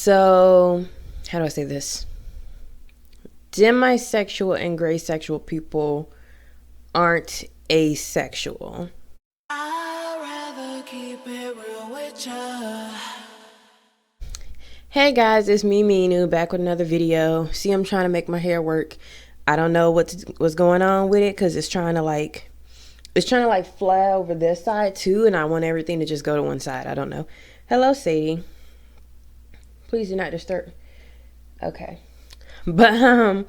So, how do I say this? Demisexual and graysexual people aren't asexual. I'd rather keep it real with ya. Hey guys, it's me, Minu, back with another video. See, I'm trying to make my hair work. I don't know what's going on with it because it's trying to fly over this side too, and I want everything to just go to one side. I don't know. Hello, Sadie. Please do not disturb. Okay. But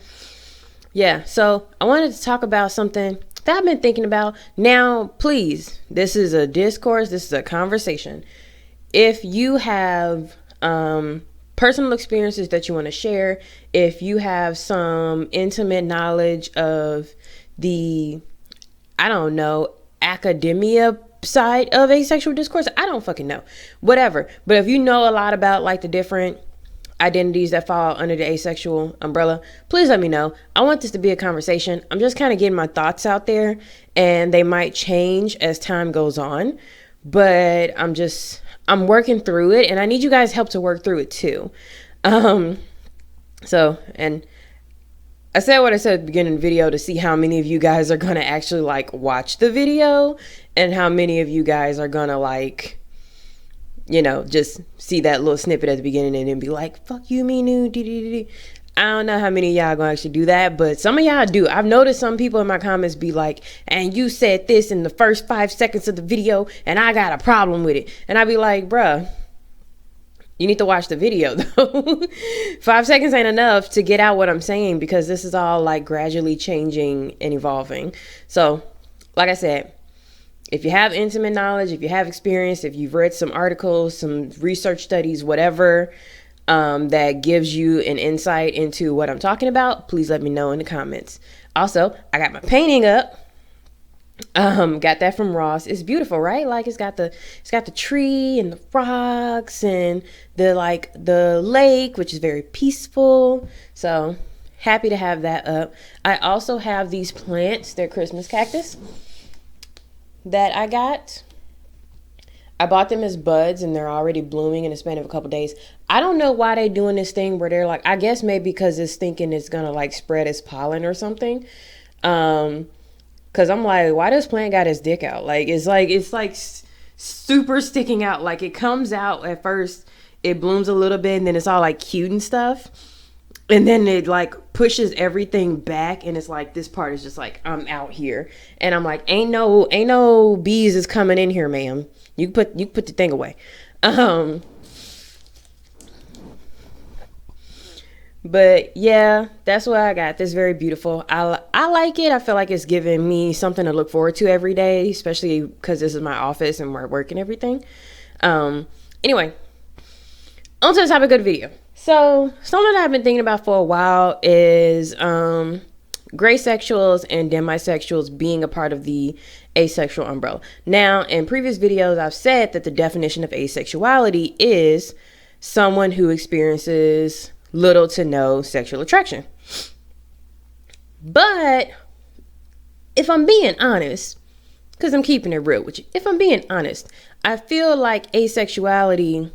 yeah, so I wanted to talk about something that I've been thinking about. Now, please, this is a discourse, this is a conversation. If you have personal experiences that you want to share, if you have some intimate knowledge of the, I don't know, academia side of asexual discourse, I don't fucking know, whatever. But if you know a lot about like the different identities that fall under the asexual umbrella, please let me know. I want this to be a conversation. I'm just kind of getting my thoughts out there, and they might change as time goes on, but I'm working through it, and I need you guys' help to work through it too. So, and I said what I said at the beginning of the video to see how many of you guys are going to actually like watch the video and how many of you guys are going to like, you know, just see that little snippet at the beginning and then be like, fuck you, Minu. I don't know how many of y'all gonna actually do that, but some of y'all do. I've noticed some people in my comments be like, and you said this in the first 5 seconds of the video and I got a problem with it. And I be like, bruh, you need to watch the video though. 5 seconds ain't enough to get out what I'm saying, because this is all like gradually changing and evolving. So like I said, if you have intimate knowledge, if you have experience, if you've read some articles, some research studies, whatever, that gives you an insight into what I'm talking about, please let me know in the comments. Also, I got my painting up. Got that from Ross. It's beautiful, right? Like it's got the tree and the frogs and the lake, which is very peaceful. So happy to have that up. I also have these plants. They're Christmas cactus that I got. I bought them as buds and they're already blooming in the span of a couple days. I don't know why they doing this thing where they're like, I guess maybe because it's thinking it's gonna like spread as pollen or something. Cause I'm like, why does plant got his dick out? It's like super sticking out. Like it comes out at first, it blooms a little bit and then it's all like cute and stuff. And then it like pushes everything back and it's like this part is just like, I'm out here. And I'm like, ain't no bees is coming in here, ma'am. You put the thing away. But yeah, that's what I got. This very beautiful. I like it. I feel like it's giving me something to look forward to every day, especially because this is my office and where I work and everything. Anyway, on to the topic of the video. So something that I've been thinking about for a while is Graysexuals and Demisexuals being a part of the asexual umbrella. Now, in previous videos, I've said that the definition of asexuality is someone who experiences little to no sexual attraction. But if I'm being honest, because I'm keeping it real with you, if I'm being honest, I feel like asexuality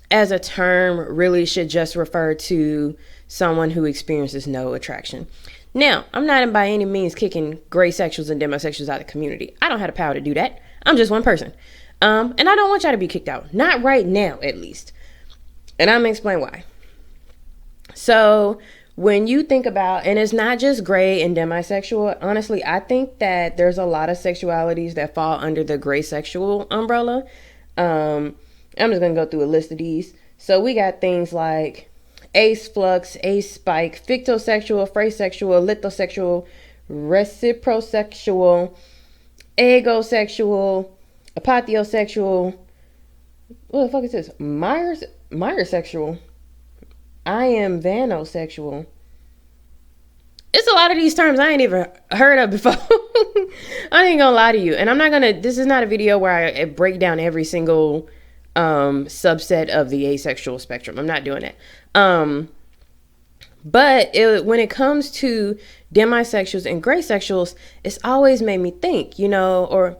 as a term really should just refer to someone who experiences no attraction. Now, I'm not by any means kicking graysexuals and demisexuals out of the community. I don't have the power to do that. I'm just one person. And I don't want y'all to be kicked out. Not right now, at least. And I'm going to explain why. So when you think about, and it's not just gray and demisexual, honestly, I think that there's a lot of sexualities that fall under the graysexual umbrella. I'm just going to go through a list of these. So we got things like ace flux, ace spike, fictosexual, phrasexual, lithosexual, reciprosexual, agosexual, apotheosexual. What the fuck is this? Meyersexual. I am vanosexual. It's a lot of these terms I ain't even heard of before. I ain't gonna lie to you. And I'm not gonna, this is not a video where I break down every single subset of the asexual spectrum. I'm not doing that. But when it comes to demisexuals and graysexuals, it's always made me think, you know, or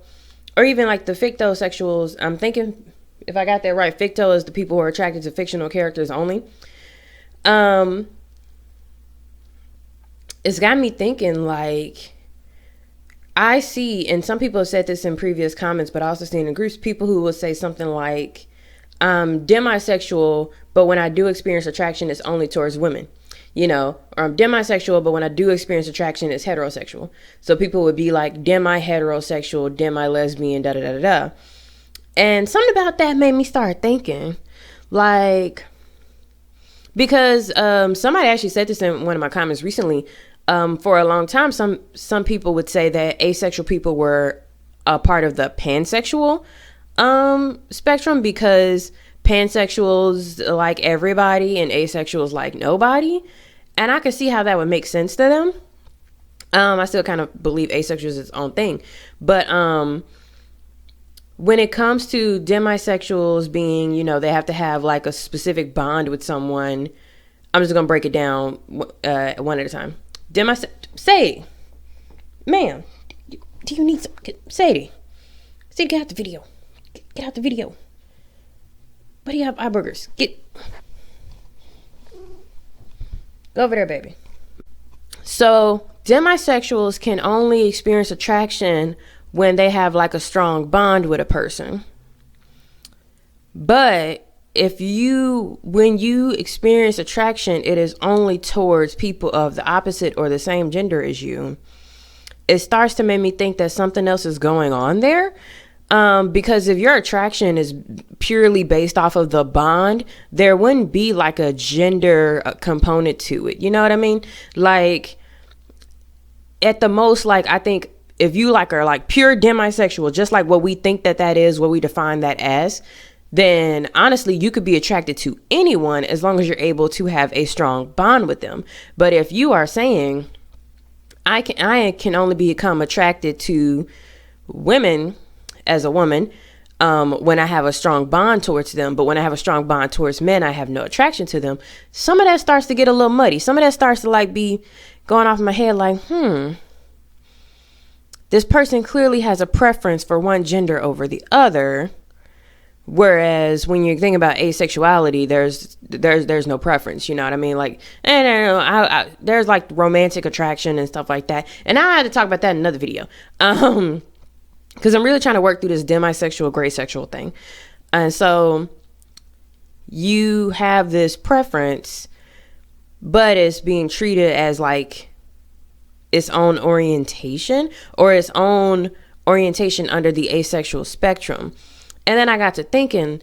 even like the fictosexuals, I'm thinking if I got that right, ficto is the people who are attracted to fictional characters only. It's got me thinking, like, I see, and some people have said this in previous comments, but I also seen in groups, people who will say something like, I'm demisexual, but when I do experience attraction, it's only towards women, or I'm demisexual, but when I do experience attraction, it's heterosexual. So people would be like demi-heterosexual, demi-lesbian, da-da-da-da-da. And something about that made me start thinking, like, because somebody actually said this in one of my comments recently. For a long time, some people would say that asexual people were a part of the pansexual spectrum, because pansexuals like everybody and asexuals like nobody. And I could see how that would make sense to them. I still kind of believe asexual is its own thing. But when it comes to demisexuals being, they have to have like a specific bond with someone, I'm just going to break it down one at a time. Sadie, ma'am, do you need some? Sadie, get out the video. Get out the video. What do you have? Eye burgers. Go over there, baby. So demisexuals can only experience attraction when they have like a strong bond with a person. But when you experience attraction, it is only towards people of the opposite or the same gender as you. It starts to make me think that something else is going on there. Because if your attraction is purely based off of the bond, there wouldn't be like a gender component to it. You know what I mean? Like, at the most, like, I think if you like are like pure demisexual, just like what we think that is, what we define that as, then honestly, you could be attracted to anyone as long as you're able to have a strong bond with them. But if you are saying, I can only become attracted to women as a woman when I have a strong bond towards them, but when I have a strong bond towards men, I have no attraction to them, some of that starts to get a little muddy. Some of that starts to like be going off in my head like, this person clearly has a preference for one gender over the other. Whereas when you're thinking about asexuality, there's no preference, you know what I mean? Like, there's like romantic attraction and stuff like that. And I had to talk about that in another video. Because I'm really trying to work through this demisexual, graysexual thing. And so you have this preference, but it's being treated as like its own orientation, or its own orientation under the asexual spectrum. And then I got to thinking,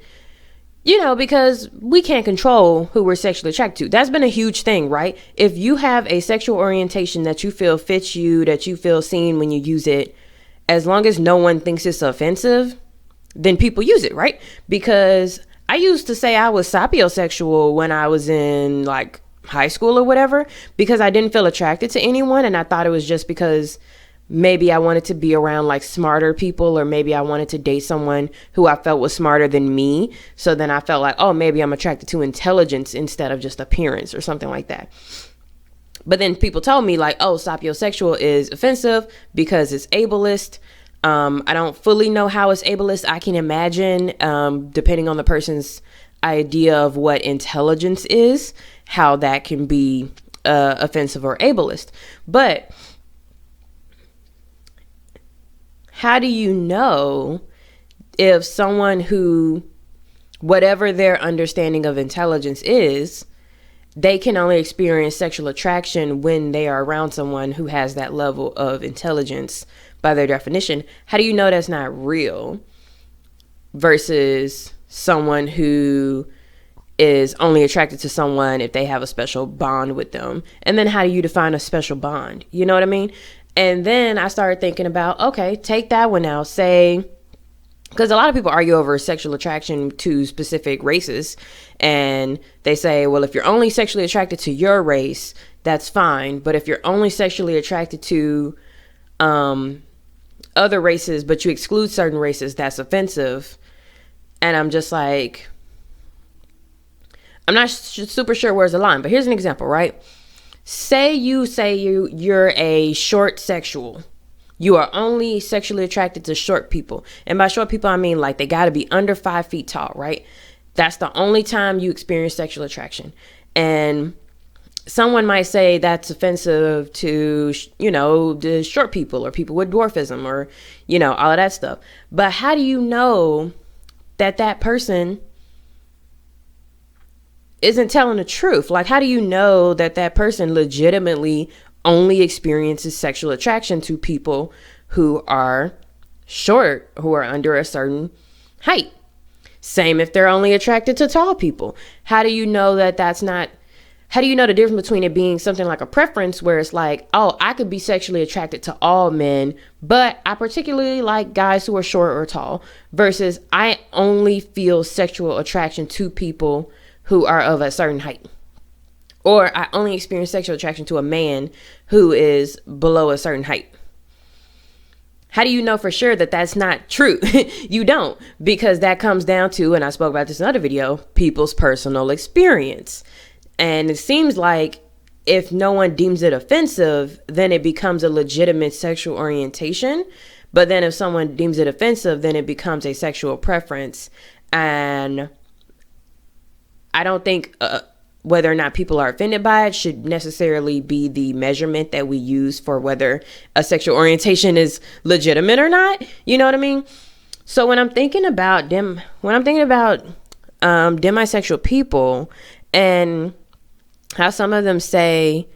because we can't control who we're sexually attracted to. That's been a huge thing, right? If you have a sexual orientation that you feel fits you, that you feel seen when you use it, as long as no one thinks it's offensive, then people use it, right? Because I used to say I was sapiosexual when I was in like high school or whatever, because I didn't feel attracted to anyone. And I thought it was just because maybe I wanted to be around like smarter people, or maybe I wanted to date someone who I felt was smarter than me. So then I felt like, oh, maybe I'm attracted to intelligence instead of just appearance or something like that. But then people told me like, oh, sapiosexual is offensive because it's ableist. I don't fully know how it's ableist. I can imagine, depending on the person's idea of what intelligence is, how that can be offensive or ableist. But how do you know if someone who, whatever their understanding of intelligence is, they can only experience sexual attraction when they are around someone who has that level of intelligence by their definition? How do you know that's not real versus someone who is only attracted to someone if they have a special bond with them? And then how do you define a special bond? You know what I mean? And then I started thinking about, okay, take that one out. Say, because a lot of people argue over sexual attraction to specific races. And they say, well, if you're only sexually attracted to your race, that's fine. But if you're only sexually attracted to other races, but you exclude certain races, that's offensive. And I'm just like, I'm not super sure where's the line. But here's an example, right? Say you're a short sexual. You are only sexually attracted to short people. And by short people, I mean like they got to be under 5 feet tall, right? That's the only time you experience sexual attraction. And someone might say that's offensive to, the short people or people with dwarfism or, all of that stuff. But how do you know that that person isn't telling the truth? Like, how do you know that that person legitimately only experiences sexual attraction to people who are short, who are under a certain height? Same if they're only attracted to tall people. How do you know that that's not, how do you know the difference between it being something like a preference where it's like, oh, I could be sexually attracted to all men, but I particularly like guys who are short or tall, versus I only feel sexual attraction to people who are of a certain height. Or I only experience sexual attraction to a man who is below a certain height. How do you know for sure that that's not true? You don't, because that comes down to, and I spoke about this in another video, people's personal experience. And it seems like if no one deems it offensive, then it becomes a legitimate sexual orientation. But then if someone deems it offensive, then it becomes a sexual preference. And I don't think whether or not people are offended by it should necessarily be the measurement that we use for whether a sexual orientation is legitimate or not. You know what I mean? So when I'm thinking about demisexual people and how some of them say,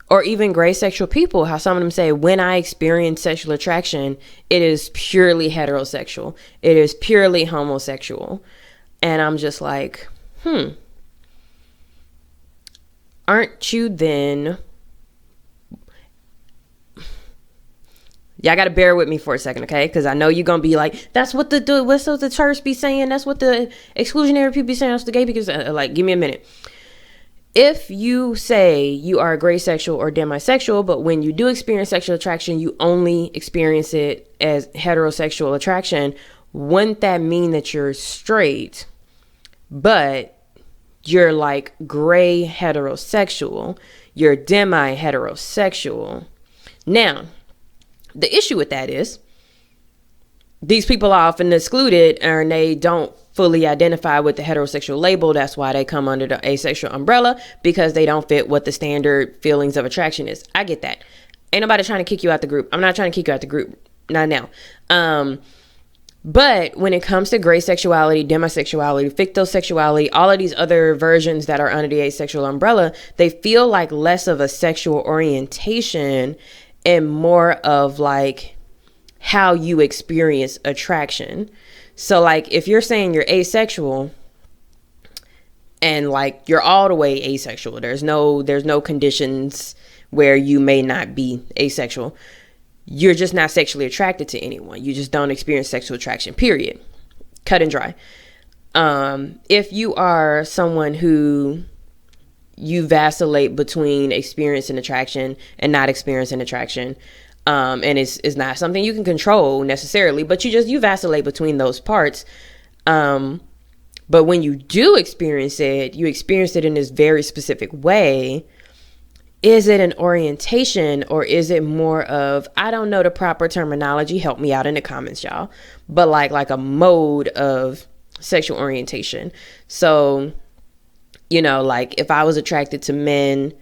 or even graysexual people, how some of them say, when I experience sexual attraction, it is purely heterosexual. It is purely homosexual. And I'm just like, aren't you then? Y'all got to bear with me for a second, okay? Because I know you're going to be like, that's what the church be saying. That's what the exclusionary people be saying. That's the gay people. Like, give me a minute. If you say you are a graysexual or demisexual, but when you do experience sexual attraction, you only experience it as heterosexual attraction, wouldn't that mean that you're straight, but you're like gray heterosexual, you're demi-heterosexual? Now, the issue with that is these people are often excluded and they don't fully identify with the heterosexual label. That's why they come under the asexual umbrella, because they don't fit what the standard feelings of attraction is. I get that. Ain't nobody trying to kick you out the group. I'm not trying to kick you out the group. Not now. But when it comes to graysexuality, demisexuality, fictosexuality, all of these other versions that are under the asexual umbrella, they feel like less of a sexual orientation and more of like how you experience attraction. So like if you're saying you're asexual and like you're all the way asexual, there's no conditions where you may not be asexual. You're just not sexually attracted to anyone. You just don't experience sexual attraction, period. Cut and dry. If you are someone who you vacillate between experiencing attraction and not experiencing attraction, and it's not something you can control necessarily, but you vacillate between those parts. But when you do experience it, you experience it in this very specific way. Is it an orientation or is it more of, I don't know the proper terminology, help me out in the comments, y'all, but like a mode of sexual orientation? So, like if I was attracted to men,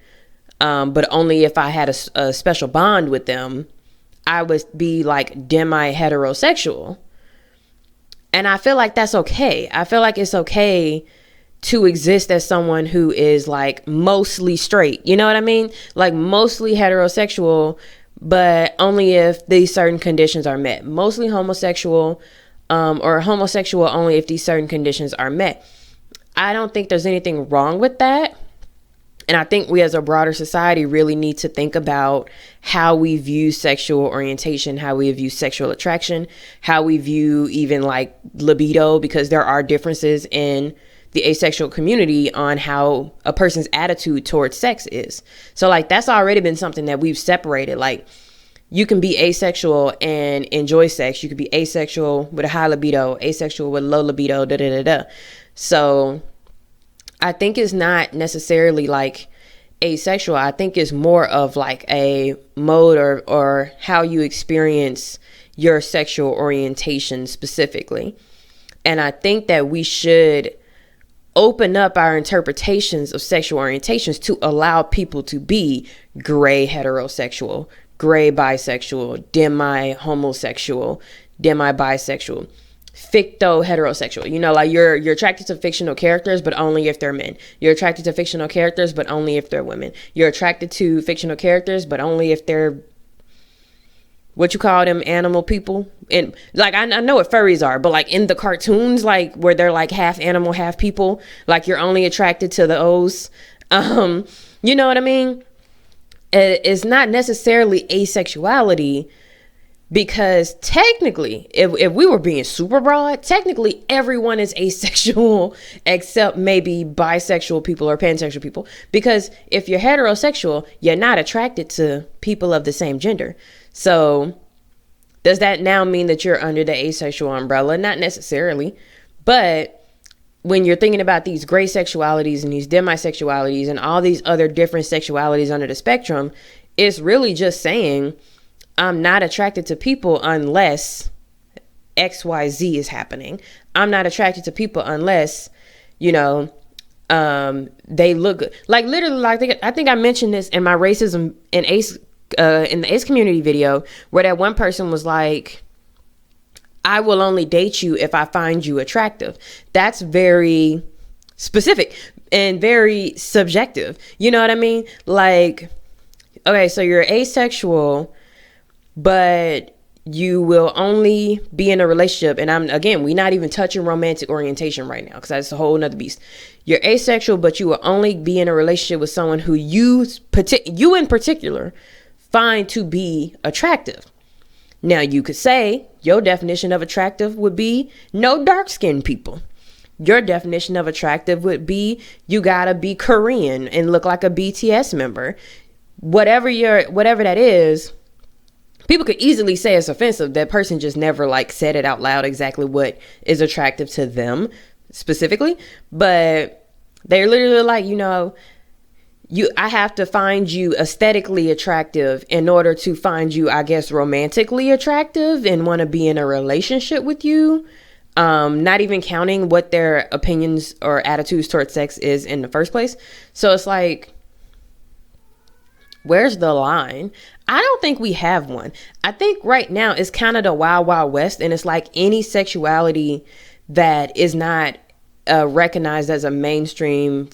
but only if I had a special bond with them, I would be like demi-heterosexual. And I feel like that's okay. I feel like it's okay to exist as someone who is like mostly straight. You know what I mean? Like mostly heterosexual, but only if these certain conditions are met. Mostly homosexual, or homosexual only if these certain conditions are met. I don't think there's anything wrong with that. And I think we as a broader society really need to think about how we view sexual orientation, how we view sexual attraction, how we view even like libido, because there are differences in the asexual community on how a person's attitude towards sex is. So like that's already been something that we've separated. Like you can be asexual and enjoy sex. You could be asexual with a high libido, asexual with low libido, So I think it's not necessarily like asexual, I think is more of like a mode or how you experience your sexual orientation specifically. And I think that we should open up our interpretations of sexual orientations to allow people to be gray heterosexual, gray bisexual, demi-homosexual, demi-bisexual, ficto-heterosexual. You know, like you're attracted to fictional characters, but only if they're men. You're attracted to fictional characters, but only if they're women. You're attracted to fictional characters, but only if they're, what you call them, animal people. And like, I know what furries are, but like in the cartoons, like where they're like half animal, half people, like you're only attracted to those. You know what I mean? It's not necessarily asexuality, because technically, if we were being super broad, technically everyone is asexual except maybe bisexual people or pansexual people. Because if you're heterosexual, you're not attracted to people of the same gender. So does that now mean that you're under the asexual umbrella? Not necessarily. But when you're thinking about these gray sexualities and these demisexualities and all these other different sexualities under the spectrum, it's really just saying, I'm not attracted to people unless XYZ is happening. I'm not attracted to people unless, you know, they look good. Like literally, like I think I mentioned this in my racism in Ace, in the Ace community video, where that one person was like, I will only date you if I find you attractive. That's very specific and very subjective. You know what I mean? Like, okay, so you're asexual, but you will only be in a relationship. And we're not even touching romantic orientation right now, because that's a whole nother beast. You're asexual, but you will only be in a relationship with someone who you in particular find to be attractive. Now you could say your definition of attractive would be no dark-skinned people. Your definition of attractive would be you gotta be Korean and look like a BTS member. Whatever that is, people could easily say it's offensive. That person just never like said it out loud exactly what is attractive to them specifically. But they're literally like, you know, I have to find you aesthetically attractive in order to find you, I guess, romantically attractive and want to be in a relationship with you. Not even counting what their opinions or attitudes towards sex is in the first place. So it's like, where's the line? I don't think we have one. I think right now it's kind of the wild, wild west. And it's like any sexuality that is not recognized as a mainstream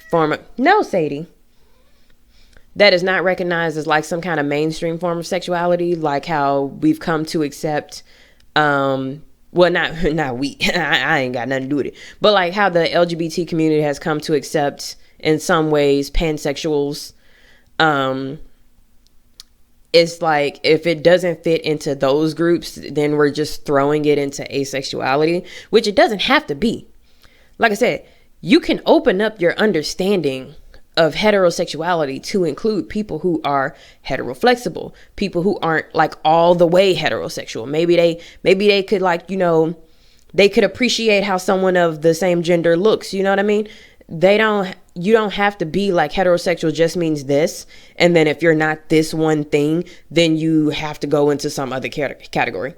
form of... No, Sadie. That is not recognized as like some kind of mainstream form of sexuality, like how we've come to accept... well, not we. I ain't got nothing to do with it. But like how the LGBT community has come to accept, in some ways, pansexuals. It's like, if it doesn't fit into those groups, then we're just throwing it into asexuality, which it doesn't have to be. Like I said, you can open up your understanding of heterosexuality to include people who are heteroflexible, people who aren't like all the way heterosexual. Maybe they could, like, you know, they could appreciate how someone of the same gender looks. You know what I mean? You don't have to be like heterosexual just means this. And then if you're not this one thing, then you have to go into some other category.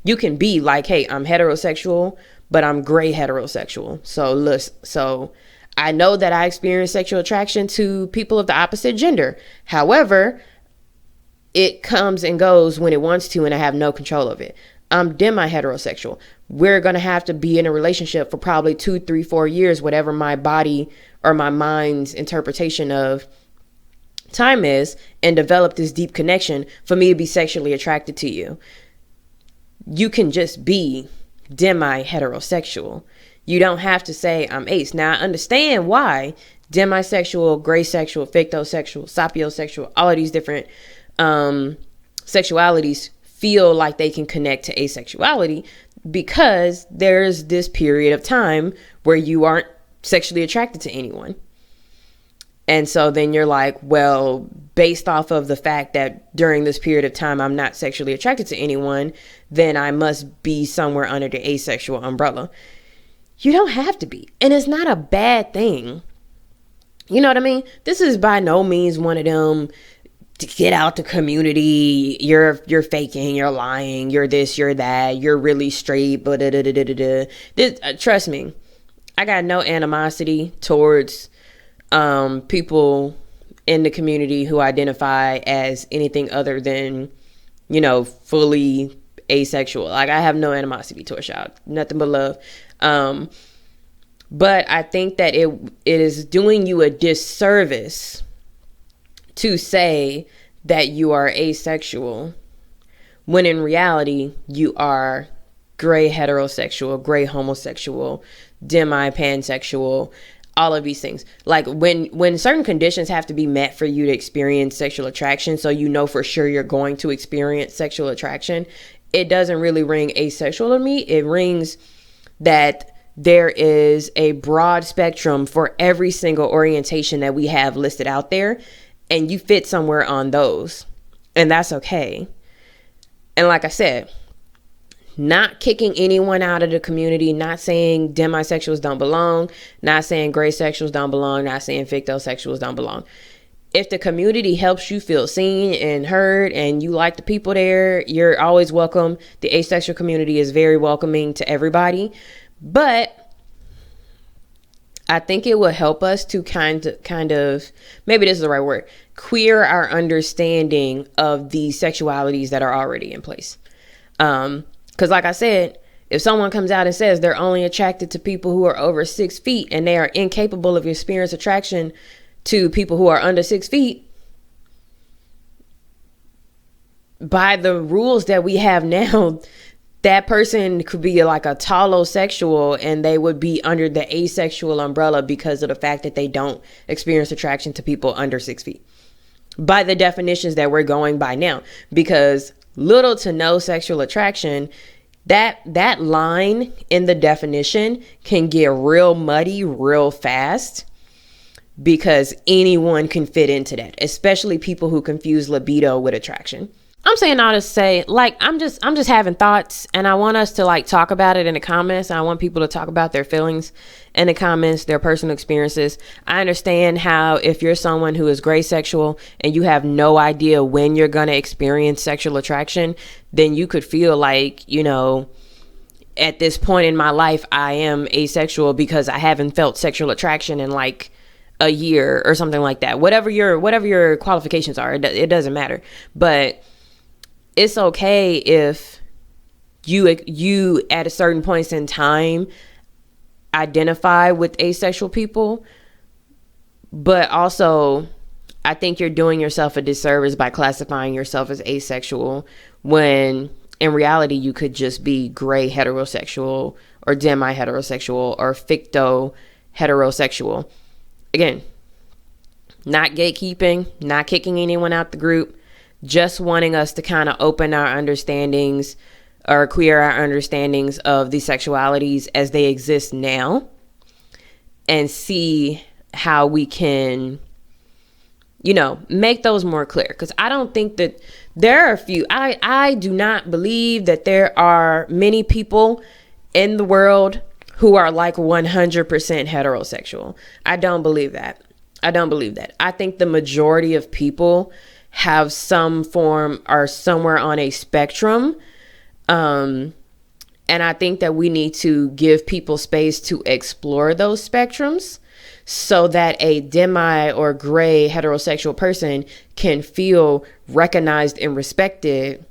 You can be like, hey, I'm heterosexual, but I'm gray heterosexual. So I know that I experience sexual attraction to people of the opposite gender. However, it comes and goes when it wants to, and I have no control of it. I'm demi-heterosexual. We're going to have to be in a relationship for probably 2, 3, 4 years, whatever my body or my mind's interpretation of time is, and develop this deep connection for me to be sexually attracted to you. You can just be demi-heterosexual. You don't have to say I'm ace. Now, I understand why demisexual, graysexual, fictosexual, sapiosexual, all of these different sexualities feel like they can connect to asexuality, because there's this period of time where you aren't sexually attracted to anyone. And so then you're like, well, based off of the fact that during this period of time I'm not sexually attracted to anyone, then I must be somewhere under the asexual umbrella. You don't have to be. And it's not a bad thing You know what I mean? This is by no means one of them to get out the community. You're faking, you're lying, you're this, you're that, you're really straight, but trust me, I got no animosity towards people in the community who identify as anything other than, fully asexual. Like, I have no animosity towards y'all, nothing but love. But I think that it is doing you a disservice to say that you are asexual when in reality you are gray heterosexual, gray homosexual, demi-pansexual, all of these things. Like, when certain conditions have to be met for you to experience sexual attraction, so you know for sure you're going to experience sexual attraction, it doesn't really ring asexual to me. It rings that there is a broad spectrum for every single orientation that we have listed out there, and you fit somewhere on those, and that's okay. And like I said, not kicking anyone out of the community, not saying demisexuals don't belong, not saying graysexuals don't belong, not saying fictosexuals don't belong. If the community helps you feel seen and heard and you like the people there, you're always welcome. The asexual community is very welcoming to everybody. But I think it will help us to kind of, maybe this is the right word, queer our understanding of the sexualities that are already in place. Because like I said, if someone comes out and says they're only attracted to people who are over 6 feet and they are incapable of experiencing attraction to people who are under 6 feet, by the rules that we have now, that person could be like a talosexual and they would be under the asexual umbrella because of the fact that they don't experience attraction to people under 6 feet. By the definitions that we're going by now, because little to no sexual attraction, that line in the definition can get real muddy real fast, because anyone can fit into that, especially people who confuse libido with attraction. I'm saying all to say, like, I'm just having thoughts, and I want us to like talk about it in the comments. I want people to talk about their feelings in the comments, their personal experiences. I understand how if you're someone who is graysexual and you have no idea when you're going to experience sexual attraction, then you could feel like, at this point in my life, I am asexual because I haven't felt sexual attraction in like a year or something like that. Whatever your qualifications are, it doesn't matter. But it's okay if you at a certain points in time identify with asexual people, but also I think you're doing yourself a disservice by classifying yourself as asexual when in reality you could just be gray heterosexual or demi-heterosexual or ficto heterosexual. Again, not gatekeeping, not kicking anyone out the group, just wanting us to kind of open our understandings or queer our understandings of the sexualities as they exist now and see how we can, make those more clear. Because I don't think that there are a few, I do not believe that there are many people in the world who are like 100% heterosexual. I don't believe that. I think the majority of people have some form or somewhere on a spectrum. And I think that we need to give people space to explore those spectrums so that a demi or gray heterosexual person can feel recognized and respected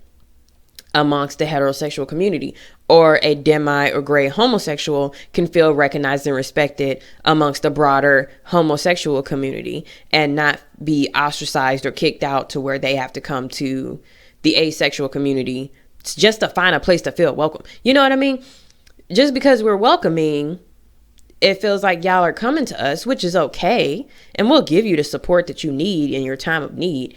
amongst the heterosexual community, or a demi or gray homosexual can feel recognized and respected amongst the broader homosexual community and not be ostracized or kicked out to where they have to come to the asexual community just to find a place to feel welcome. You know what I mean? Just because we're welcoming, it feels like y'all are coming to us, which is okay. And we'll give you the support that you need in your time of need.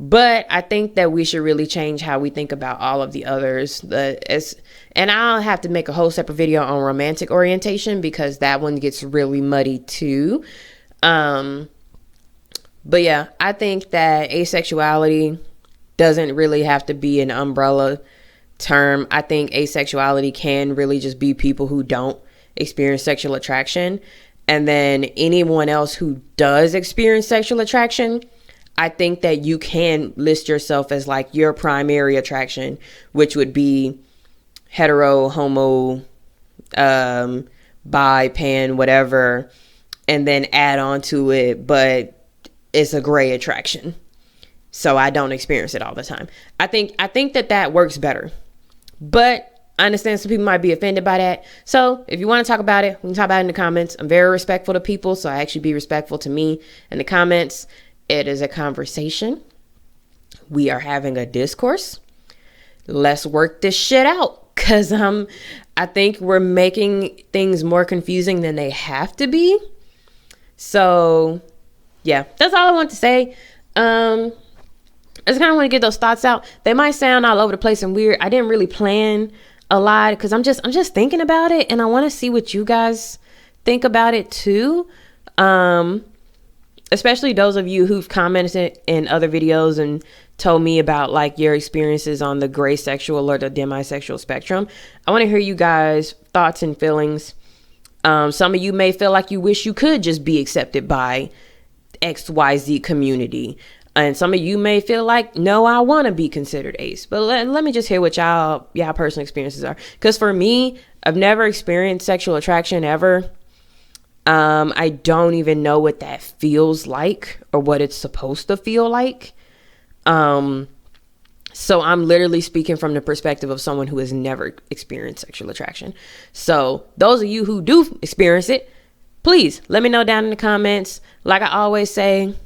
But I think that we should really change how we think about all of the others. And I'll have to make a whole separate video on romantic orientation because that one gets really muddy too. But yeah, I think that asexuality doesn't really have to be an umbrella term. I think asexuality can really just be people who don't experience sexual attraction. And then anyone else who does experience sexual attraction, I think that you can list yourself as like your primary attraction, which would be hetero, homo, bi, pan, whatever, and then add on to it, but it's a gray attraction. So I don't experience it all the time. I think that works better. But I understand some people might be offended by that. So if you want to talk about it, we can talk about it in the comments. I'm very respectful to people, so I actually be respectful to me in the comments. It is a conversation. We are having a discourse. Let's work this shit out, because I think we're making things more confusing than they have to be. So yeah, that's all I want to say. I just kind of want to get those thoughts out. They might sound all over the place and weird. I didn't really plan a lot because I'm just thinking about it, and I want to see what you guys think about it too. Especially those of you who've commented in other videos and told me about like your experiences on the Graysexual or the Demisexual spectrum. I want to hear you guys' thoughts and feelings. Some of you may feel like you wish you could just be accepted by XYZ community. And some of you may feel like, no, I want to be considered ace. But let me just hear what y'all personal experiences are. Because for me, I've never experienced sexual attraction ever. I don't even know what that feels like or what it's supposed to feel like. So I'm literally speaking from the perspective of someone who has never experienced sexual attraction. So those of you who do experience it, please let me know down in the comments. Like I always say,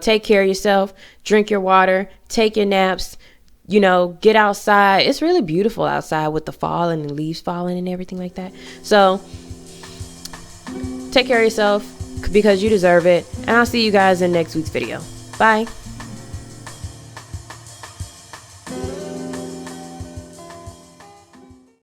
take care of yourself, drink your water, take your naps, get outside. It's really beautiful outside with the fall and the leaves falling and everything like that. So take care of yourself because you deserve it. And I'll see you guys in next week's video. Bye.